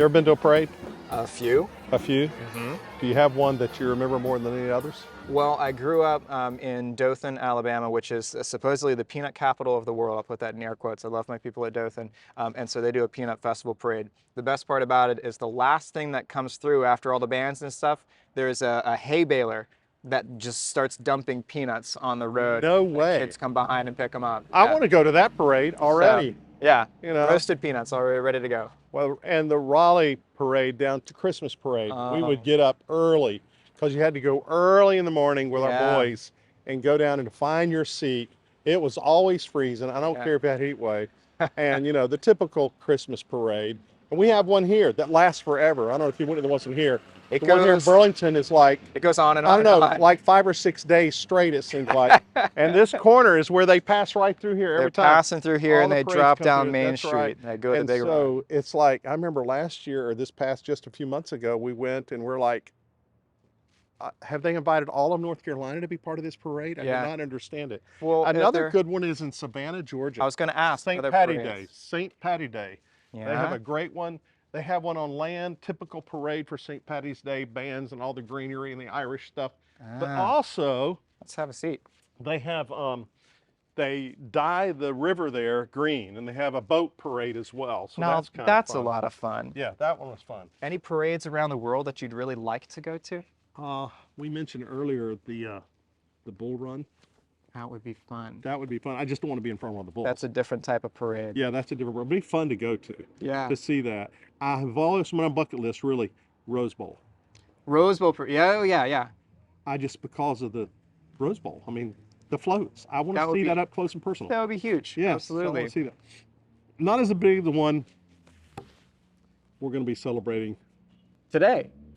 You ever been to a parade? A few. A few? Mm-hmm. Do you have one that you remember more than any others? Well, I grew up in Dothan, Alabama, which is supposedly the peanut capital of the world. I'll put that in air quotes. I love my people at Dothan. And so they do a peanut festival parade. The best part about it is the last thing that comes through after all the bands and stuff, there's a hay baler that just starts dumping peanuts on the road. No way. Kids come behind and pick them up. I Yeah. want to go to that parade already. So, yeah, You know? roasted peanuts already ready to go. Well, and the Raleigh parade down to Christmas parade, we Oh. would get up early because you had to go early in the morning with our Yeah. boys and go down and find your seat. It was always freezing. I don't Yeah. care if you had heat wave. And, the typical Christmas parade. And we have one here that lasts forever. I don't know if you went to the ones in here. It The one here in goes- Burlington is like, It goes on and I on don't know, and on. like 5 or 6 days straight, it seems like. And this corner is where they pass right through here every They're time. passing through here All and the they parades drop come down through. Main That's Street. right. They go to And the big road. so it's like, I remember last year or this past just a few months ago, we went and we're like, have they invited all of North Carolina to be part of this parade? I Yeah. did not understand it. Well, Another good one is in Savannah, Georgia. I was going to ask. St. other Patty Day. parades. St. Patty Day. Yeah. They have a great one. They have one on land, typical parade for St. Patty's Day, bands and all the greenery and the Irish stuff. But Ah. also, Let's have a seat. they have they dye the river there green, and they have a boat parade as well. So Now, that's kind of that's fun. a lot of fun. Yeah, that one was fun. Any parades around the world that you'd really like to go to? We mentioned earlier the bull run. That would be fun. That would be fun. I just don't want to be in front of the bulls. That's a different type of parade. Yeah, that's a different. It'd be fun to go to. Yeah. To see that. I have always on my bucket list really Rose Bowl. Rose Bowl parade. Yeah, oh, yeah, yeah. I just because of the Rose Bowl. I mean, the floats. I want That to would see be- that up close and personal. That would be huge. Yeah, Absolutely. I want to see that. Not as big as the one we're going to be celebrating.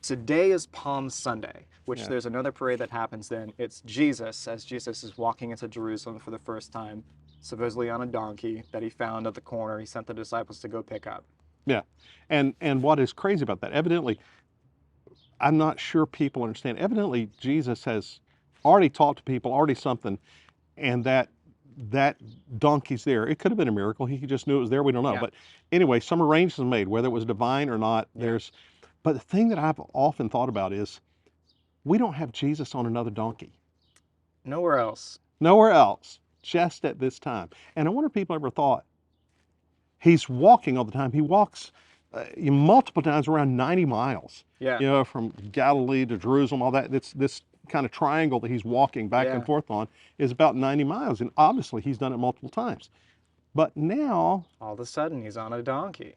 Today is Palm Sunday, which Yeah. there's another parade that happens then. It's Jesus, as Jesus is walking into Jerusalem for the first time, supposedly on a donkey that he found at the corner. He sent the disciples to go pick up. Yeah, and what is crazy about that? Evidently, I'm not sure people understand. Evidently, Jesus has already talked to people, already something, and that donkey's there. It could have been a miracle. He just knew it was there. We don't know. Yeah. But anyway, some arrangements made, whether it was divine or not. Yeah. But the thing that I've often thought about is, we don't have Jesus on another donkey. Nowhere else. Nowhere else, just at this time. And I wonder if people ever thought, he's walking all the time. He walks multiple times, around 90 miles. Yeah. From Galilee to Jerusalem, all that. This kind of triangle that he's walking back Yeah. and forth on is about 90 miles. And obviously he's done it multiple times. But now, All of a sudden, he's on a donkey.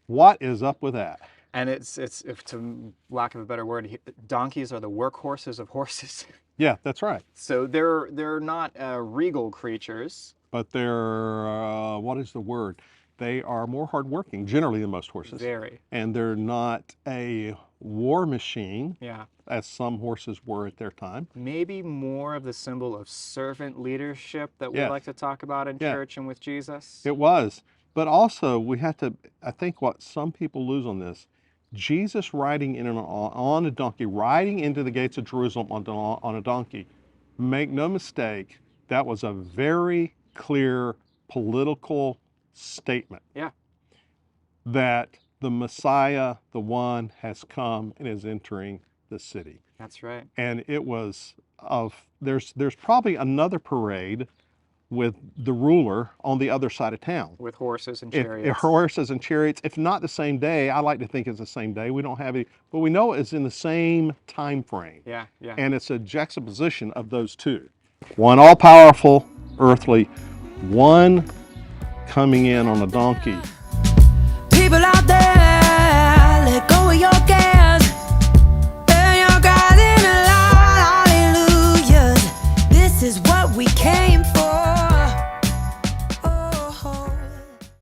what is up with that? And it's if to lack of a better word, donkeys are the workhorses of horses. Yeah, that's right. So they're not regal creatures. But they're, what is the word? They are more hardworking generally than most horses. Very. And they're not a war machine, Yeah. as some horses were at their time. Maybe more of the symbol of servant leadership that we Yes. like to talk about in Yeah. church and with Jesus. It was. But also, we have to, I think what some people lose on this, Jesus riding on a donkey, riding into the gates of Jerusalem on a donkey, make no mistake, that was a very clear political statement. Yeah. That the Messiah, the one, has come and is entering the city. That's right. And it was there's probably another parade with the ruler on the other side of town. With horses and If chariots. horses and chariots, if not the same day, I like to think it's the same day. We don't have it, but we know it's in the same time frame. Yeah, yeah. And it's a juxtaposition of those two. One all-powerful, earthly, one coming in on a donkey